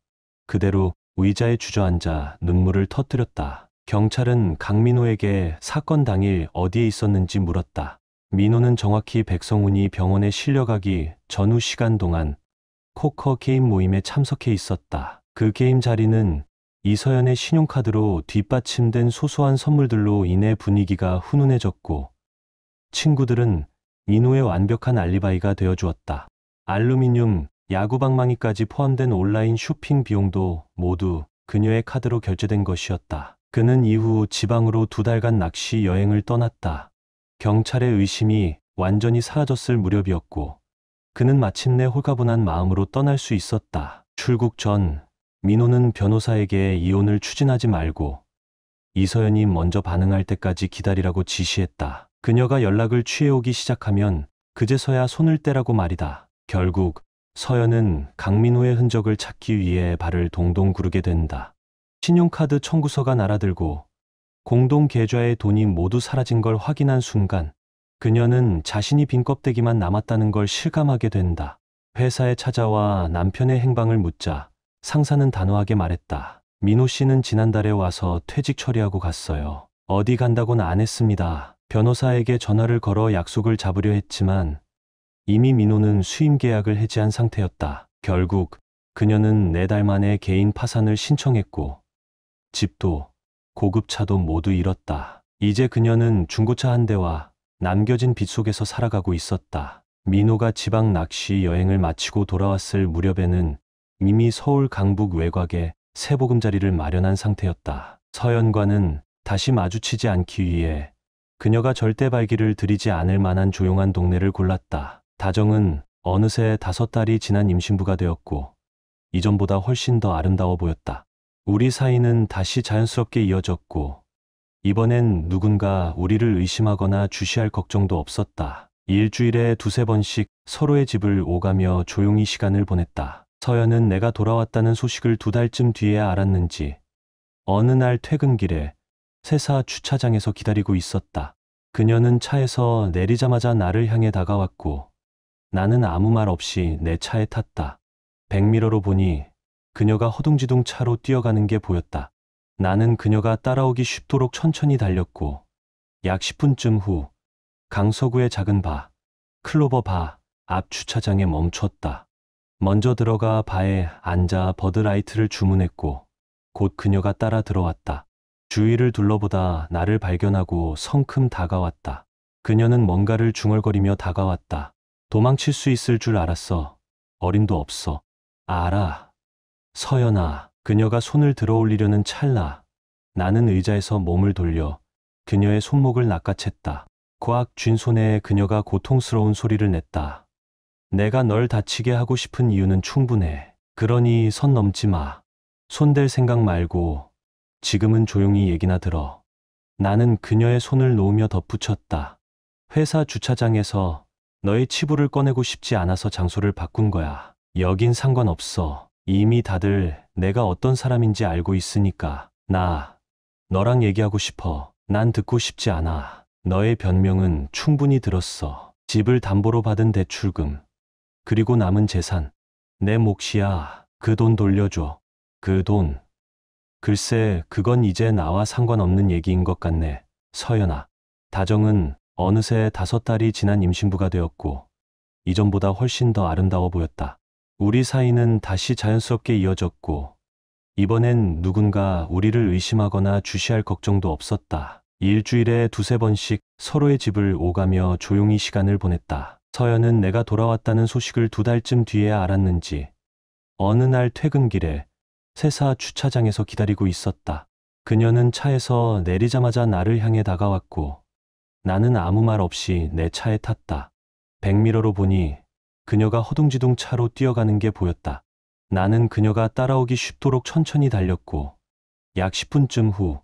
그대로 의자에 주저앉아 눈물을 터뜨렸다. 경찰은 강민호에게 사건 당일 어디에 있었는지 물었다. 민호는 정확히 백성훈이 병원에 실려가기 전후 시간 동안 포커 게임 모임에 참석해 있었다. 그 게임 자리는 이서연의 신용카드로 뒷받침된 소소한 선물들로 인해 분위기가 훈훈해졌고 친구들은 민호의 완벽한 알리바이가 되어주었다. 알루미늄, 야구방망이까지 포함된 온라인 쇼핑 비용도 모두 그녀의 카드로 결제된 것이었다. 그는 이후 지방으로 2달간 낚시 여행을 떠났다. 경찰의 의심이 완전히 사라졌을 무렵이었고 그는 마침내 홀가분한 마음으로 떠날 수 있었다. 출국 전 민호는 변호사에게 이혼을 추진하지 말고 이서연이 먼저 반응할 때까지 기다리라고 지시했다. 그녀가 연락을 취해오기 시작하면 그제서야 손을 떼라고 말이다. 결국 서연은 강민호의 흔적을 찾기 위해 발을 동동 구르게 된다. 신용카드 청구서가 날아들고 공동 계좌의 돈이 모두 사라진 걸 확인한 순간 그녀는 자신이 빈 껍데기만 남았다는 걸 실감하게 된다. 회사에 찾아와 남편의 행방을 묻자 상사는 단호하게 말했다. 민호 씨는 지난달에 와서 퇴직 처리하고 갔어요. 어디 간다고는 안 했습니다. 변호사에게 전화를 걸어 약속을 잡으려 했지만 이미 민호는 수임 계약을 해지한 상태였다. 결국 그녀는 4달 만에 개인 파산을 신청했고 집도 고급 차도 모두 잃었다. 이제 그녀는 중고차 한 대와 남겨진 빚 속에서 살아가고 있었다. 민호가 지방 낚시 여행을 마치고 돌아왔을 무렵에는 이미 서울 강북 외곽에 새 보금자리를 마련한 상태였다. 서연과는 다시 마주치지 않기 위해 그녀가 절대 발길을 들이지 않을 만한 조용한 동네를 골랐다. 다정은 어느새 5달이 지난 임신부가 되었고 이전보다 훨씬 더 아름다워 보였다. 우리 사이는 다시 자연스럽게 이어졌고 이번엔 누군가 우리를 의심하거나 주시할 걱정도 없었다. 일주일에 2~3번씩 서로의 집을 오가며 조용히 시간을 보냈다. 서연은 내가 돌아왔다는 소식을 2달쯤 뒤에 알았는지 어느 날 퇴근길에 회사 주차장에서 기다리고 있었다. 그녀는 차에서 내리자마자 나를 향해 다가왔고 나는 아무 말 없이 내 차에 탔다. 백미러로 보니 그녀가 허둥지둥 차로 뛰어가는 게 보였다. 나는 그녀가 따라오기 쉽도록 천천히 달렸고 약 10분쯤 후 강서구의 작은 바, 클로버 바 앞 주차장에 멈췄다. 먼저 들어가 바에 앉아 버드라이트를 주문했고 곧 그녀가 따라 들어왔다. 주위를 둘러보다 나를 발견하고 성큼 다가왔다. 그녀는 뭔가를 중얼거리며 다가왔다. 도망칠 수 있을 줄 알았어. 어림도 없어. 알아. 서연아. 그녀가 손을 들어 올리려는 찰나 나는 의자에서 몸을 돌려 그녀의 손목을 낚아챘다. 꽉 쥔 손에 그녀가 고통스러운 소리를 냈다. 내가 널 다치게 하고 싶은 이유는 충분해. 그러니 선 넘지 마. 손댈 생각 말고 지금은 조용히 얘기나 들어. 나는 그녀의 손을 놓으며 덧붙였다. 회사 주차장에서 너의 치부를 꺼내고 싶지 않아서 장소를 바꾼 거야. 여긴 상관없어. 이미 다들 내가 어떤 사람인지 알고 있으니까. 나 너랑 얘기하고 싶어. 난 듣고 싶지 않아. 너의 변명은 충분히 들었어. 집을 담보로 받은 대출금, 그리고 남은 재산, 내 몫이야. 그 돈 돌려줘. 그 돈. 글쎄, 그건 이제 나와 상관없는 얘기인 것 같네. 서연아. 다정은 어느새 5달이 지난 임신부가 되었고 이전보다 훨씬 더 아름다워 보였다. 우리 사이는 다시 자연스럽게 이어졌고 이번엔 누군가 우리를 의심하거나 주시할 걱정도 없었다. 일주일에 2~3번씩 서로의 집을 오가며 조용히 시간을 보냈다. 서연은 내가 돌아왔다는 소식을 2달쯤 뒤에 알았는지 어느 날 퇴근길에 회사 주차장에서 기다리고 있었다. 그녀는 차에서 내리자마자 나를 향해 다가왔고 나는 아무 말 없이 내 차에 탔다. 백미러로 보니 그녀가 허둥지둥 차로 뛰어가는 게 보였다. 나는 그녀가 따라오기 쉽도록 천천히 달렸고 약 10분쯤 후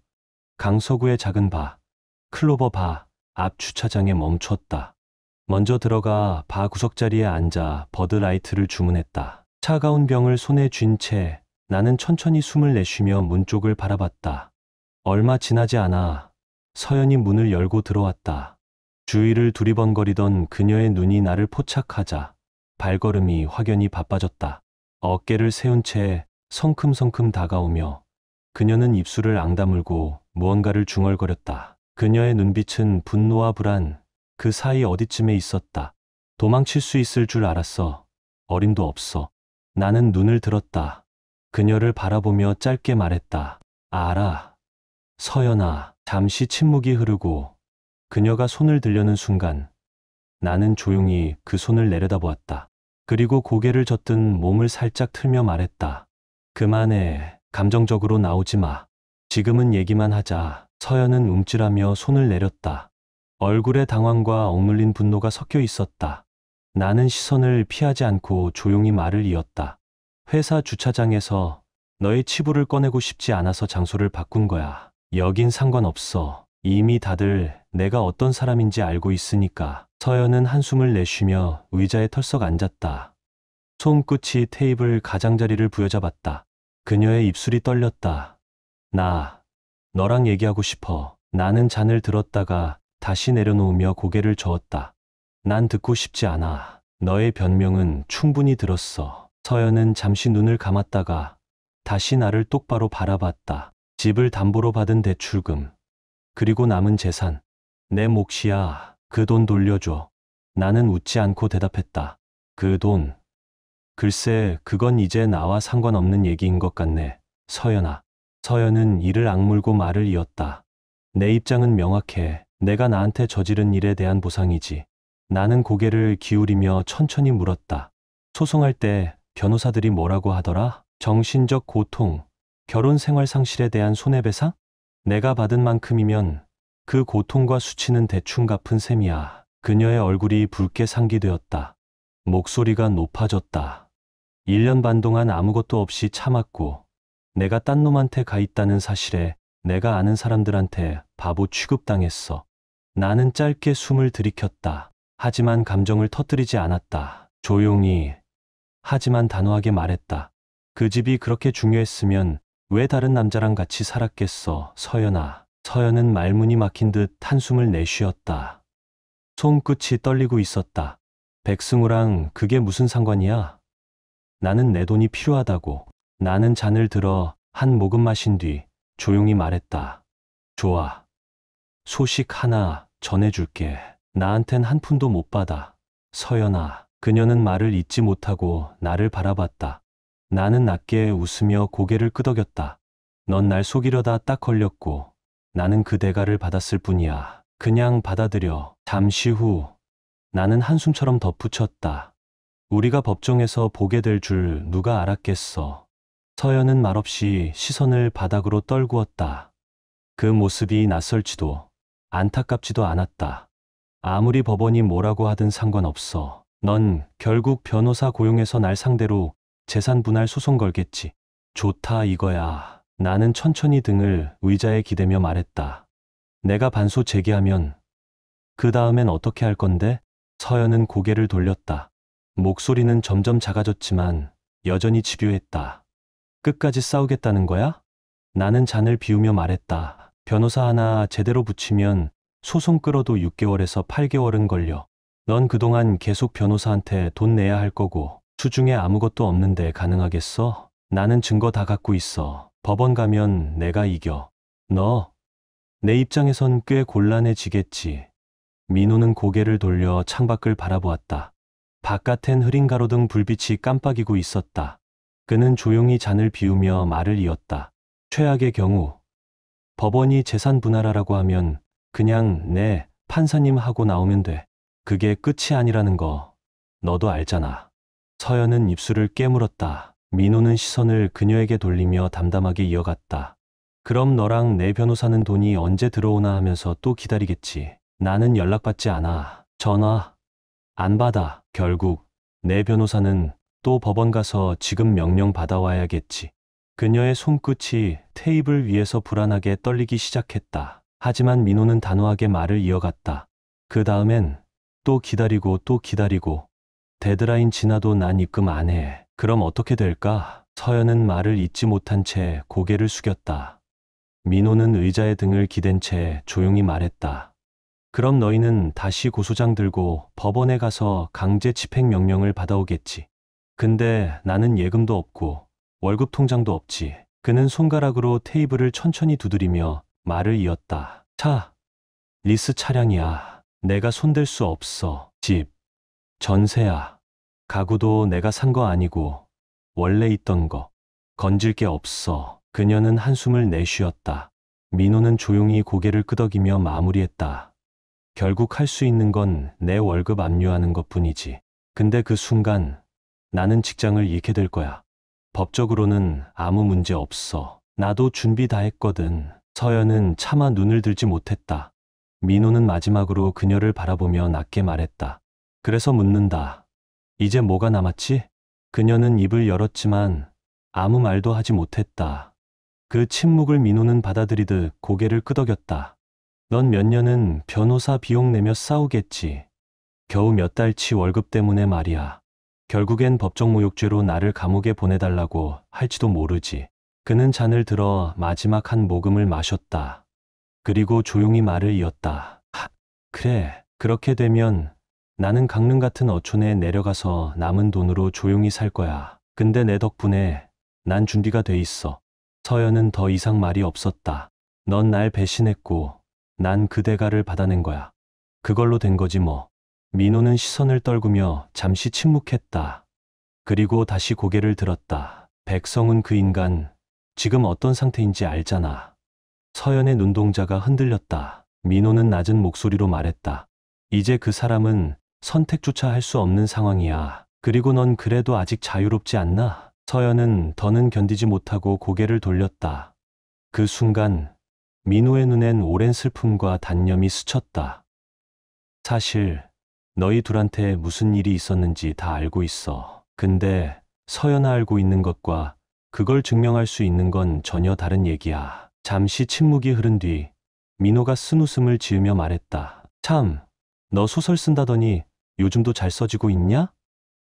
강서구의 작은 바, 클로버 바 앞 주차장에 멈췄다. 먼저 들어가 바 구석자리에 앉아 버드라이트를 주문했다. 차가운 병을 손에 쥔 채 나는 천천히 숨을 내쉬며 문 쪽을 바라봤다. 얼마 지나지 않아 서연이 문을 열고 들어왔다. 주위를 두리번거리던 그녀의 눈이 나를 포착하자 발걸음이 확연히 바빠졌다. 어깨를 세운 채 성큼성큼 다가오며 그녀는 입술을 앙다물고 무언가를 중얼거렸다. 그녀의 눈빛은 분노와 불안, 그 사이 어디쯤에 있었다. 도망칠 수 있을 줄 알았어. 어림도 없어. 나는 눈을 들었다. 그녀를 바라보며 짧게 말했다. 알아. 서연아. 잠시 침묵이 흐르고 그녀가 손을 들려는 순간 나는 조용히 그 손을 내려다보았다. 그리고 고개를 젓든 몸을 살짝 틀며 말했다. 그만해. 감정적으로 나오지 마. 지금은 얘기만 하자. 서연은 움찔하며 손을 내렸다. 얼굴에 당황과 억눌린 분노가 섞여 있었다. 나는 시선을 피하지 않고 조용히 말을 이었다. 회사 주차장에서 너의 치부를 꺼내고 싶지 않아서 장소를 바꾼 거야. 여긴 상관없어. 이미 다들 내가 어떤 사람인지 알고 있으니까. 서연은 한숨을 내쉬며 의자에 털썩 앉았다. 손끝이 테이블 가장자리를 부여잡았다. 그녀의 입술이 떨렸다. 나 너랑 얘기하고 싶어. 나는 잔을 들었다가 다시 내려놓으며 고개를 저었다. 난 듣고 싶지 않아. 너의 변명은 충분히 들었어. 서연은 잠시 눈을 감았다가 다시 나를 똑바로 바라봤다. 집을 담보로 받은 대출금, 그리고 남은 재산. 내 몫이야. 그 돈 돌려줘. 나는 웃지 않고 대답했다. 그 돈. 글쎄, 그건 이제 나와 상관없는 얘기인 것 같네. 서연아. 서연은 이를 악물고 말을 이었다. 내 입장은 명확해. 내가 나한테 저지른 일에 대한 보상이지. 나는 고개를 기울이며 천천히 물었다. 소송할 때 변호사들이 뭐라고 하더라? 정신적 고통, 결혼 생활 상실에 대한 손해배상? 내가 받은 만큼이면 그 고통과 수치는 대충 갚은 셈이야. 그녀의 얼굴이 붉게 상기되었다. 목소리가 높아졌다. 1년 반 동안 아무것도 없이 참았고 내가 딴 놈한테 가 있다는 사실에 내가 아는 사람들한테 바보 취급당했어. 나는 짧게 숨을 들이켰다. 하지만 감정을 터뜨리지 않았다. 조용히, 하지만 단호하게 말했다. 그 집이 그렇게 중요했으면 왜 다른 남자랑 같이 살았겠어, 서연아. 서연은 말문이 막힌 듯 한숨을 내쉬었다. 손끝이 떨리고 있었다. 백승우랑 그게 무슨 상관이야? 나는 내 돈이 필요하다고. 나는 잔을 들어 한 모금 마신 뒤 조용히 말했다. 좋아. 소식 하나 전해줄게. 나한텐 한 푼도 못 받아. 서연아. 그녀는 말을 잇지 못하고 나를 바라봤다. 나는 낮게 웃으며 고개를 끄덕였다. 넌 날 속이려다 딱 걸렸고 나는 그 대가를 받았을 뿐이야. 그냥 받아들여. 잠시 후 나는 한숨처럼 덧붙였다. 우리가 법정에서 보게 될 줄 누가 알았겠어. 서연은 말없이 시선을 바닥으로 떨구었다. 그 모습이 낯설지도 안타깝지도 않았다. 아무리 법원이 뭐라고 하든 상관없어. 넌 결국 변호사 고용해서 날 상대로 재산 분할 소송 걸겠지. 좋다 이거야. 나는 천천히 등을 의자에 기대며 말했다. 내가 반소 제기하면 그 다음엔 어떻게 할 건데? 서연은 고개를 돌렸다. 목소리는 점점 작아졌지만 여전히 집요했다. 끝까지 싸우겠다는 거야? 나는 잔을 비우며 말했다. 변호사 하나 제대로 붙이면 소송 끌어도 6개월에서 8개월은 걸려. 넌 그동안 계속 변호사한테 돈 내야 할 거고 수중에 아무것도 없는데 가능하겠어? 나는 증거 다 갖고 있어. 법원 가면 내가 이겨. 너, 내 입장에선 꽤 곤란해지겠지. 민호는 고개를 돌려 창밖을 바라보았다. 바깥엔 흐린 가로등 불빛이 깜빡이고 있었다. 그는 조용히 잔을 비우며 말을 이었다. 최악의 경우 법원이 재산 분할하라고 하면 그냥 내 판사님 하고 나오면 돼. 그게 끝이 아니라는 거 너도 알잖아. 서연은 입술을 깨물었다. 민호는 시선을 그녀에게 돌리며 담담하게 이어갔다. 그럼 너랑 내 변호사는 돈이 언제 들어오나 하면서 또 기다리겠지. 나는 연락받지 않아. 전화 안 받아. 결국 내 변호사는 또 법원 가서 지금 명령 받아와야겠지. 그녀의 손끝이 테이블 위에서 불안하게 떨리기 시작했다. 하지만 민호는 단호하게 말을 이어갔다. 그 다음엔 또 기다리고 또 기다리고 데드라인 지나도 난 입금 안 해. 그럼 어떻게 될까? 서연은 말을 잇지 못한 채 고개를 숙였다. 민호는 의자에 등을 기댄 채 조용히 말했다. 그럼 너희는 다시 고소장 들고 법원에 가서 강제 집행 명령을 받아오겠지. 근데 나는 예금도 없고 월급 통장도 없지. 그는 손가락으로 테이블을 천천히 두드리며 말을 이었다. 차, 리스 차량이야. 내가 손댈 수 없어. 집, 전세야. 가구도 내가 산 거 아니고 원래 있던 거. 건질 게 없어. 그녀는 한숨을 내쉬었다. 민호는 조용히 고개를 끄덕이며 마무리했다. 결국 할 수 있는 건 내 월급 압류하는 것뿐이지. 근데 그 순간 나는 직장을 잃게 될 거야. 법적으로는 아무 문제 없어. 나도 준비 다 했거든. 서연은 차마 눈을 들지 못했다. 민호는 마지막으로 그녀를 바라보며 낮게 말했다. 그래서 묻는다. 이제 뭐가 남았지? 그녀는 입을 열었지만 아무 말도 하지 못했다. 그 침묵을 민호는 받아들이듯 고개를 끄덕였다. 넌 몇 년은 변호사 비용 내며 싸우겠지. 겨우 몇 달치 월급 때문에 말이야. 결국엔 법정모욕죄로 나를 감옥에 보내달라고 할지도 모르지. 그는 잔을 들어 마지막 한 모금을 마셨다. 그리고 조용히 말을 이었다. 그래, 그렇게 되면 나는 강릉 같은 어촌에 내려가서 남은 돈으로 조용히 살 거야. 근데 내 덕분에 난 준비가 돼 있어. 서연은 더 이상 말이 없었다. 넌 날 배신했고 난 그 대가를 받아낸 거야. 그걸로 된 거지 뭐. 민호는 시선을 떨구며 잠시 침묵했다. 그리고 다시 고개를 들었다. 백성은 그 인간 지금 어떤 상태인지 알잖아. 서연의 눈동자가 흔들렸다. 민호는 낮은 목소리로 말했다. 이제 그 사람은 선택조차 할 수 없는 상황이야. 그리고 넌 그래도 아직 자유롭지 않나? 서연은 더는 견디지 못하고 고개를 돌렸다. 그 순간 민호의 눈엔 오랜 슬픔과 단념이 스쳤다. 사실 너희 둘한테 무슨 일이 있었는지 다 알고 있어. 근데 서연아 알고 있는 것과 그걸 증명할 수 있는 건 전혀 다른 얘기야. 잠시 침묵이 흐른 뒤 민호가 쓴웃음을 지으며 말했다. 참, 너 소설 쓴다더니 요즘도 잘 써지고 있냐?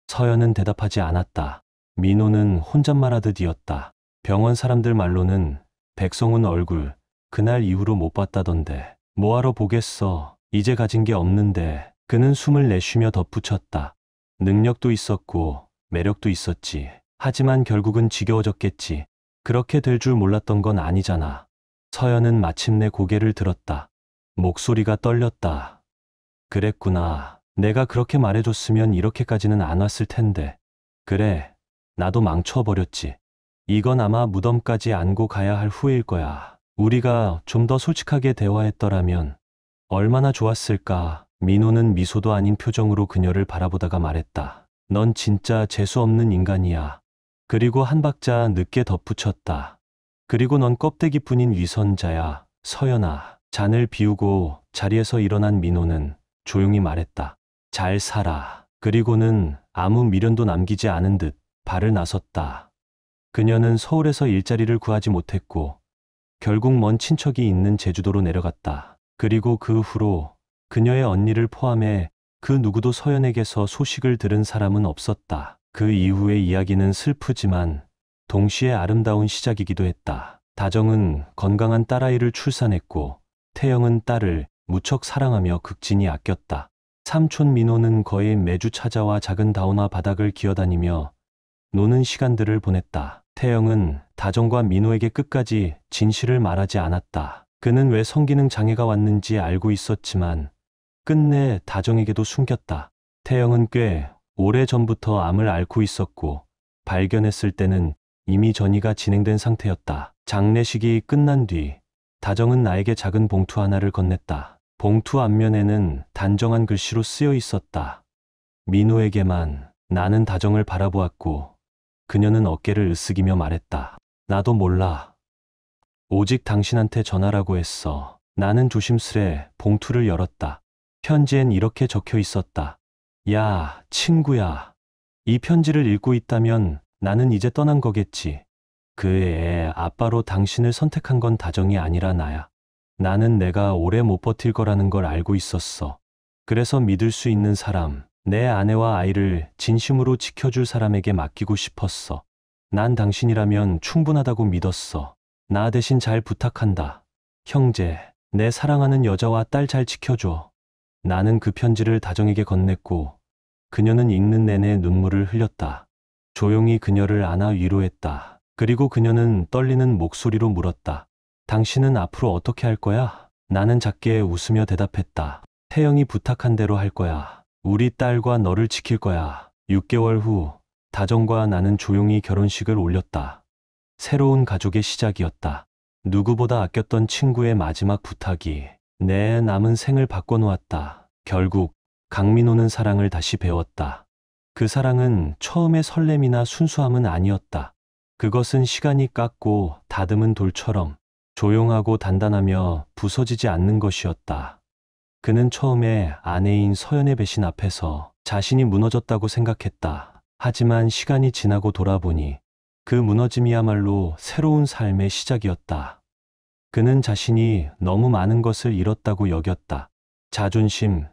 서연은 대답하지 않았다. 민호는 혼잣말하듯 이었다. 병원 사람들 말로는 백성훈 얼굴 그날 이후로 못 봤다던데. 뭐하러 보겠어. 이제 가진 게 없는데. 그는 숨을 내쉬며 덧붙였다. 능력도 있었고 매력도 있었지. 하지만 결국은 지겨워졌겠지. 그렇게 될 줄 몰랐던 건 아니잖아. 서연은 마침내 고개를 들었다. 목소리가 떨렸다. 그랬구나. 내가 그렇게 말해줬으면 이렇게까지는 안 왔을 텐데. 그래, 나도 망쳐버렸지. 이건 아마 무덤까지 안고 가야 할 후회일 거야. 우리가 좀 더 솔직하게 대화했더라면 얼마나 좋았을까. 민호는 미소도 아닌 표정으로 그녀를 바라보다가 말했다. 넌 진짜 재수없는 인간이야. 그리고 한 박자 늦게 덧붙였다. 그리고 넌 껍데기뿐인 위선자야. 서연아. 잔을 비우고 자리에서 일어난 민호는 조용히 말했다. 잘 살아. 그리고는 아무 미련도 남기지 않은 듯 발을 나섰다. 그녀는 서울에서 일자리를 구하지 못했고 결국 먼 친척이 있는 제주도로 내려갔다. 그리고 그 후로 그녀의 언니를 포함해 그 누구도 서연에게서 소식을 들은 사람은 없었다. 그 이후의 이야기는 슬프지만 동시에 아름다운 시작이기도 했다. 다정은 건강한 딸아이를 출산했고 태영은 딸을 무척 사랑하며 극진히 아꼈다. 삼촌 민호는 거의 매주 찾아와 작은 다운화 바닥을 기어다니며 노는 시간들을 보냈다. 태영은 다정과 민호에게 끝까지 진실을 말하지 않았다. 그는 왜 성기능 장애가 왔는지 알고 있었지만 끝내 다정에게도 숨겼다. 태영은 꽤 오래전부터 암을 앓고 있었고 발견했을 때는 이미 전이가 진행된 상태였다. 장례식이 끝난 뒤 다정은 나에게 작은 봉투 하나를 건넸다. 봉투 앞면에는 단정한 글씨로 쓰여 있었다. 민호에게만. 나는 다정을 바라보았고 그녀는 어깨를 으쓱이며 말했다. 나도 몰라. 오직 당신한테 전하라고 했어. 나는 조심스레 봉투를 열었다. 편지엔 이렇게 적혀 있었다. 야, 친구야. 이 편지를 읽고 있다면 나는 이제 떠난 거겠지. 그 애 아빠로 당신을 선택한 건 다정이 아니라 나야. 나는 내가 오래 못 버틸 거라는 걸 알고 있었어. 그래서 믿을 수 있는 사람, 내 아내와 아이를 진심으로 지켜줄 사람에게 맡기고 싶었어. 난 당신이라면 충분하다고 믿었어. 나 대신 잘 부탁한다. 형제, 내 사랑하는 여자와 딸 잘 지켜줘. 나는 그 편지를 다정에게 건넸고 그녀는 읽는 내내 눈물을 흘렸다. 조용히 그녀를 안아 위로했다. 그리고 그녀는 떨리는 목소리로 물었다. 당신은 앞으로 어떻게 할 거야? 나는 작게 웃으며 대답했다. 태영이 부탁한 대로 할 거야. 우리 딸과 너를 지킬 거야. 6개월 후 다정과 나는 조용히 결혼식을 올렸다. 새로운 가족의 시작이었다. 누구보다 아꼈던 친구의 마지막 부탁이 내 남은 생을 바꿔놓았다. 결국 강민호는 사랑을 다시 배웠다. 그 사랑은 처음의 설렘이나 순수함은 아니었다. 그것은 시간이 깎고 다듬은 돌처럼 조용하고 단단하며 부서지지 않는 것이었다. 그는 처음에 아내인 서연의 배신 앞에서 자신이 무너졌다고 생각했다. 하지만 시간이 지나고 돌아보니 그 무너짐이야말로 새로운 삶의 시작이었다. 그는 자신이 너무 많은 것을 잃었다고 여겼다. 자존심,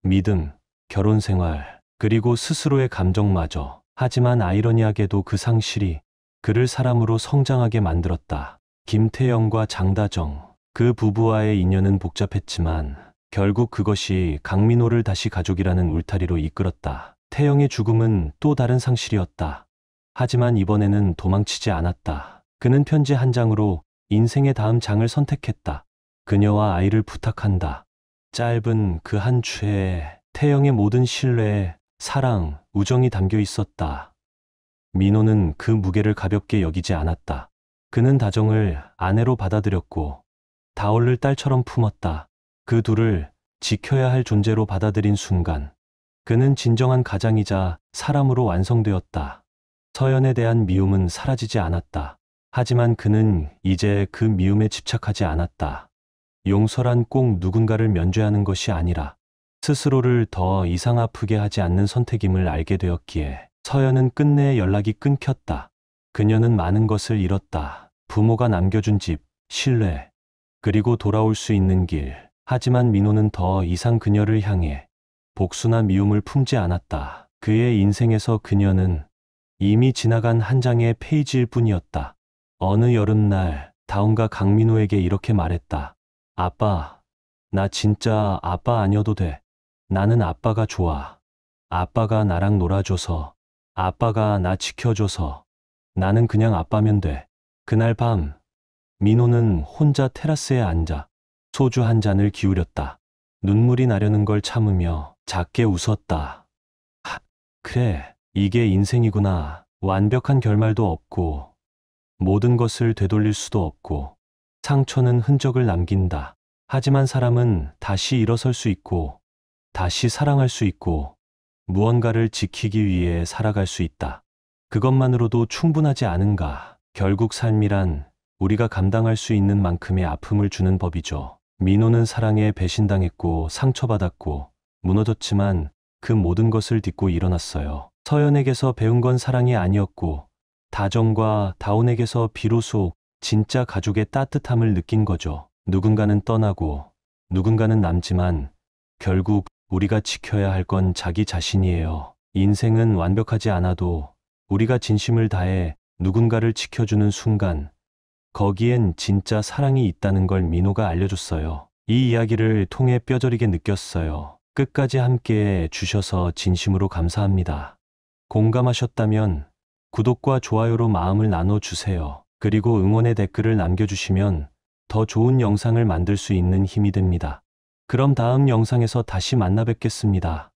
믿음, 결혼 생활, 그리고 스스로의 감정마저. 하지만 아이러니하게도 그 상실이 그를 사람으로 성장하게 만들었다. 김태영과 장다정, 그 부부와의 인연은 복잡했지만 결국 그것이 강민호를 다시 가족이라는 울타리로 이끌었다. 태영의 죽음은 또 다른 상실이었다. 하지만 이번에는 도망치지 않았다. 그는 편지 한 장으로 인생의 다음 장을 선택했다. 그녀와 아이를 부탁한다. 짧은 그 한 추에 태영의 모든 신뢰, 사랑, 우정이 담겨 있었다. 민호는 그 무게를 가볍게 여기지 않았다. 그는 다정을 아내로 받아들였고 다올를 딸처럼 품었다. 그 둘을 지켜야 할 존재로 받아들인 순간 그는 진정한 가장이자 사람으로 완성되었다. 서연에 대한 미움은 사라지지 않았다. 하지만 그는 이제 그 미움에 집착하지 않았다. 용서란 꼭 누군가를 면죄하는 것이 아니라 스스로를 더 이상 아프게 하지 않는 선택임을 알게 되었기에 서연은 끝내 연락이 끊겼다. 그녀는 많은 것을 잃었다. 부모가 남겨준 집, 신뢰, 그리고 돌아올 수 있는 길. 하지만 민호는 더 이상 그녀를 향해 복수나 미움을 품지 않았다. 그의 인생에서 그녀는 이미 지나간 한 장의 페이지일 뿐이었다. 어느 여름날 다운가 강민호에게 이렇게 말했다. 아빠, 나 진짜 아빠 아니어도 돼. 나는 아빠가 좋아. 아빠가 나랑 놀아줘서, 아빠가 나 지켜줘서, 나는 그냥 아빠면 돼. 그날 밤, 민호는 혼자 테라스에 앉아 소주 한 잔을 기울였다. 눈물이 나려는 걸 참으며 작게 웃었다. 그래, 이게 인생이구나. 완벽한 결말도 없고, 모든 것을 되돌릴 수도 없고, 상처는 흔적을 남긴다. 하지만 사람은 다시 일어설 수 있고, 다시 사랑할 수 있고, 무언가를 지키기 위해 살아갈 수 있다. 그것만으로도 충분하지 않은가. 결국 삶이란 우리가 감당할 수 있는 만큼의 아픔을 주는 법이죠. 민호는 사랑에 배신당했고 상처받았고 무너졌지만 그 모든 것을 딛고 일어났어요. 서연에게서 배운 건 사랑이 아니었고 다정과 다온에게서 비로소 진짜 가족의 따뜻함을 느낀 거죠. 누군가는 떠나고 누군가는 남지만 결국 우리가 지켜야 할 건 자기 자신이에요. 인생은 완벽하지 않아도 우리가 진심을 다해 누군가를 지켜주는 순간 거기엔 진짜 사랑이 있다는 걸 민호가 알려줬어요. 이 이야기를 통해 뼈저리게 느꼈어요. 끝까지 함께해 주셔서 진심으로 감사합니다. 공감하셨다면 구독과 좋아요로 마음을 나눠주세요. 그리고 응원의 댓글을 남겨주시면 더 좋은 영상을 만들 수 있는 힘이 됩니다. 그럼 다음 영상에서 다시 만나 뵙겠습니다.